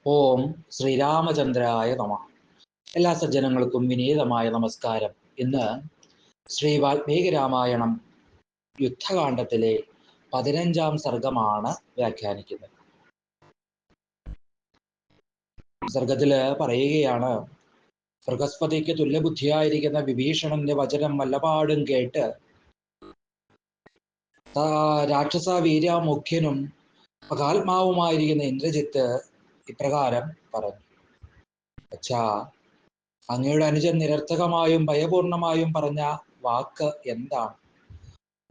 ഓം ശ്രീരാമചന്ദ്രായ നമ. എല്ലാ സജ്ജനങ്ങൾക്കും വിനീതമായ നമസ്കാരം. ഇന്ന് ശ്രീ വാൽമീകി രാമായണം യുദ്ധകാണ്ഡത്തിലെ 15-ാം സർഗമാണ് വ്യാഖ്യാനിക്കുന്നത്. സർഗത്തില് പറയുകയാണ്, ബൃഹസ്പതിക്ക് തുല്യബുദ്ധിയായിരിക്കുന്ന വിഭീഷണന്റെ വചനം വല്ലപാടും കേട്ട് രാക്ഷസ വീരമുഖ്യനും മഹാത്മാവുമായിരിക്കുന്ന ഇന്ദ്രജിത്ത് ഇപ്രകാരം പറഞ്ഞു: അച്ഛാ, അങ്ങയുടെ അനുജൻ നിരർത്ഥകമായും ഭയപൂർണമായും പറഞ്ഞ വാക്ക് എന്താണ്?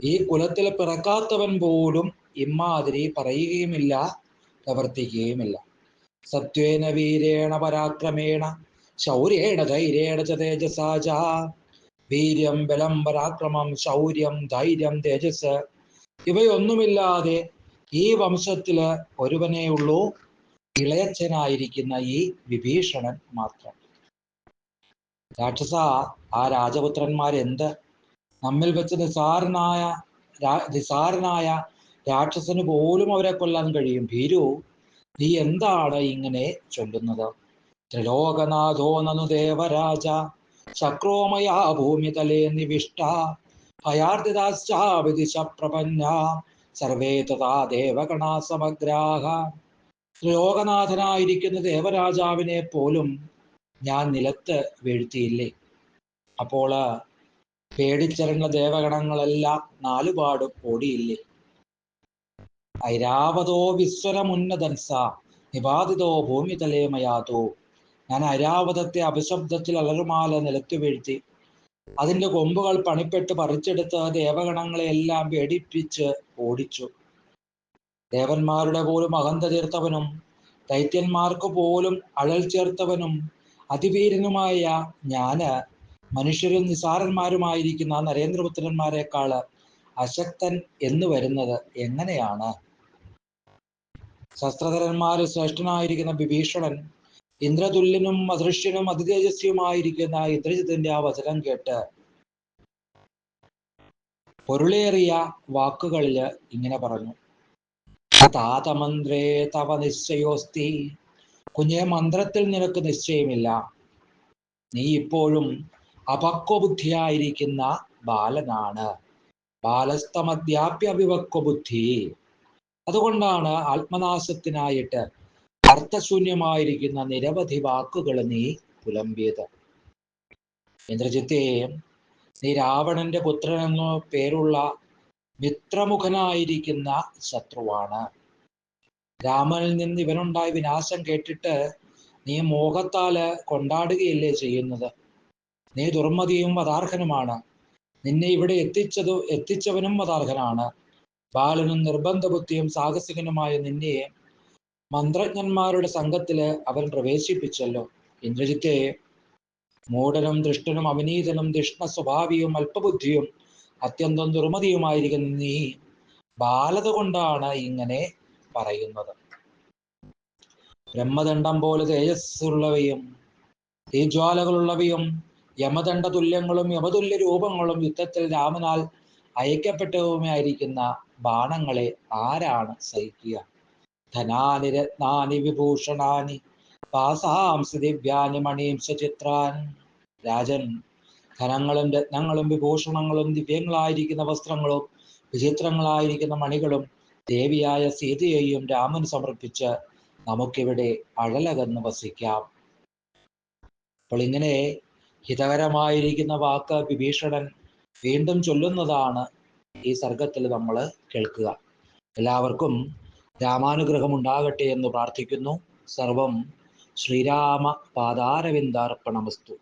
ഈ കുലത്തിൽ പിറക്കാത്തവൻ പോലും ഇമ്മാതിരി പറയുകയുമില്ല, പ്രവർത്തിക്കുകയുമില്ല. സത്വേന വീരേണ പരാക്രമേണ ശൗര്യേണ ധൈര്യേണ ച തേജസാ ച. വീര്യം, ബലം, പരാക്രമം, ശൗര്യം, ധൈര്യം, തേജസ് ഇവയൊന്നുമില്ലാതെ ഈ വംശത്തില് ഒരുവനേ ഉള്ളൂ, ഇളയച്ഛനായിരിക്കുന്ന ഈ വിഭീഷണൻ മാത്രം. രാക്ഷസ, ആ രാജപുത്രന്മാരെന്ത്? നമ്മിൽ വെച്ച് നിസാരനായ രാക്ഷസന് പോലും അവരെ കൊല്ലാൻ കഴിയും. ഭീരു, നീ എന്താണ് ഇങ്ങനെ ചൊല്ലുന്നത്? ത്രിലോകനാഥോ നനു ദേവരാജ ശക്രോമയാ ഭൂമിതലേ നിവിഷ്ട ഭയാർദിതാശ്ചാവിദിശ പ്രപന്ന സർവേ തഥാ ദേവഗണാ സമഗ്രാഹ. ത്രിലോകനാഥനായിരിക്കുന്ന ദേവരാജാവിനെ പോലും ഞാൻ നിലത്ത് വീഴ്ത്തിയില്ലേ? അപ്പോൾ പേടിച്ചറിഞ്ഞ ദേവഗണങ്ങളെല്ലാം നാലുപാടും ഓടിയില്ലേ? ഐരാവതോ വിസ്വരമുന്നതൻസ നിപാതിതോ ഭൂമിതലേ മയാതോ. ഞാൻ ഐരാവതത്തെ അപശബ്ദത്തിൽ അലറുമാല നിലത്തു വീഴ്ത്തി. അതിൻ്റെ കൊമ്പുകൾ പണിപ്പെട്ട് പറിച്ചെടുത്ത് ദേവഗണങ്ങളെയെല്ലാം പേടിപ്പിച്ച് ഓടിച്ചു. ദേവന്മാരുടെ പോലും അഹന്ത തീർത്തവനും ദൈത്യന്മാർക്ക് പോലും അഴൽ ചേർത്തവനും അതിവീരനുമായ ഞാന് മനുഷ്യരും നിസാരന്മാരുമായിരിക്കുന്ന നരേന്ദ്രപുത്രന്മാരെക്കാള് അശക്തൻ എന്ന് വരുന്നത് എങ്ങനെയാണ്? ശസ്ത്രധരന്മാര് ശ്രേഷ്ഠനായിരിക്കുന്ന വിഭീഷണൻ ഇന്ദ്രതുല്യനും അദൃശ്യനും അതിതേജസ്വിയുമായിരിക്കുന്ന ഇന്ദ്രജിത്തിന്റെ ആ വചനം കേട്ട് പൊരുളേറിയ വാക്കുകളില് ഇങ്ങനെ പറഞ്ഞു: താതമന്ത്രേ തവ നിശ്ചയോസ്തി. കുഞ്ഞെ, മന്ത്രത്തിൽ നിനക്ക് നിശ്ചയമില്ല. നീ ഇപ്പോഴും അപക്വബുദ്ധിയായിരിക്കുന്ന ബാലനാണ്. ബാലസ്തമദ്യാപ്യ വിവക്വബുദ്ധി. അതുകൊണ്ടാണ് ആത്മനാശത്തിനായിട്ട് അർത്ഥശൂന്യമായിരിക്കുന്ന നിരവധി വാക്കുകൾ നീ പുലമ്പിയത്. ഇന്ദ്രജിത്തെ, നീ രാവണന്റെ പുത്രനെന്നു പേരുള്ള മിത്രമുഖനായിരിക്കുന്ന ശത്രുവാണ്. രാമനിൽ നിന്ന് ഇവനുണ്ടായ വിനാശം കേട്ടിട്ട് നീ മോഹത്താല് കൊണ്ടാടുകയല്ലേ ചെയ്യുന്നത്? നീ ദുർമതിയും വധാർഹനുമാണ്. നിന്നെ ഇവിടെ എത്തിച്ചവനും വധാർഹനാണ്. ബാലനും നിർബന്ധ ബുദ്ധിയും സാഹസികനുമായ നിന്നെ മന്ത്രജ്ഞന്മാരുടെ സംഘത്തില് അവൻ പ്രവേശിപ്പിച്ചല്ലോ. ഇന്ദ്രജിത്തെ, മൂഢനും ദുഷ്ടനും അവിനീതനും ധിഷ്ണ സ്വഭാവിയും അല്പബുദ്ധിയും അത്യന്തം ദുർമതിയുമായിരിക്കുന്ന നീ ബാലത കൊണ്ടാണ് ഇങ്ങനെ പറയുന്നത്. ബ്രഹ്മദണ്ഡം പോലെ തേജസ്സുള്ളവയും തീജ്വാലകളുള്ളവയും യമദണ്ഡ തുല്യങ്ങളും യമതുല്യ രൂപങ്ങളും യുദ്ധത്തിൽ രാമനാൽ അയക്കപ്പെട്ടവുമായിരിക്കുന്ന ബാണങ്ങളെ ആരാണ് സഹിക്കുക? ധനാനി രത്നാനി വിഭൂഷണാനി പാസാംസി ദിവ്യാനി മണീംശ ചിത്രാൻ. രാജൻ, ധനങ്ങളും രത്നങ്ങളും വിഭൂഷണങ്ങളും ദിവ്യങ്ങളായിരിക്കുന്ന വസ്ത്രങ്ങളും വിചിത്രങ്ങളായിരിക്കുന്ന മണികളും ദേവിയായ സീതയെയും രാമന് സമർപ്പിച്ച് നമുക്കിവിടെ അഴലകന്ന് വസിക്കാം. അപ്പോൾ ഇങ്ങനെ ഹിതകരമായിരിക്കുന്ന വാക്ക് വിഭീഷണൻ വീണ്ടും ചൊല്ലുന്നതാണ് ഈ സർഗത്തിൽ നമ്മൾ കേൾക്കുക. എല്ലാവർക്കും രാമാനുഗ്രഹം ഉണ്ടാകട്ടെ എന്ന് പ്രാർത്ഥിക്കുന്നു. സർവം ശ്രീരാമ പാദാരവിന്ദാർപ്പണമസ്തു.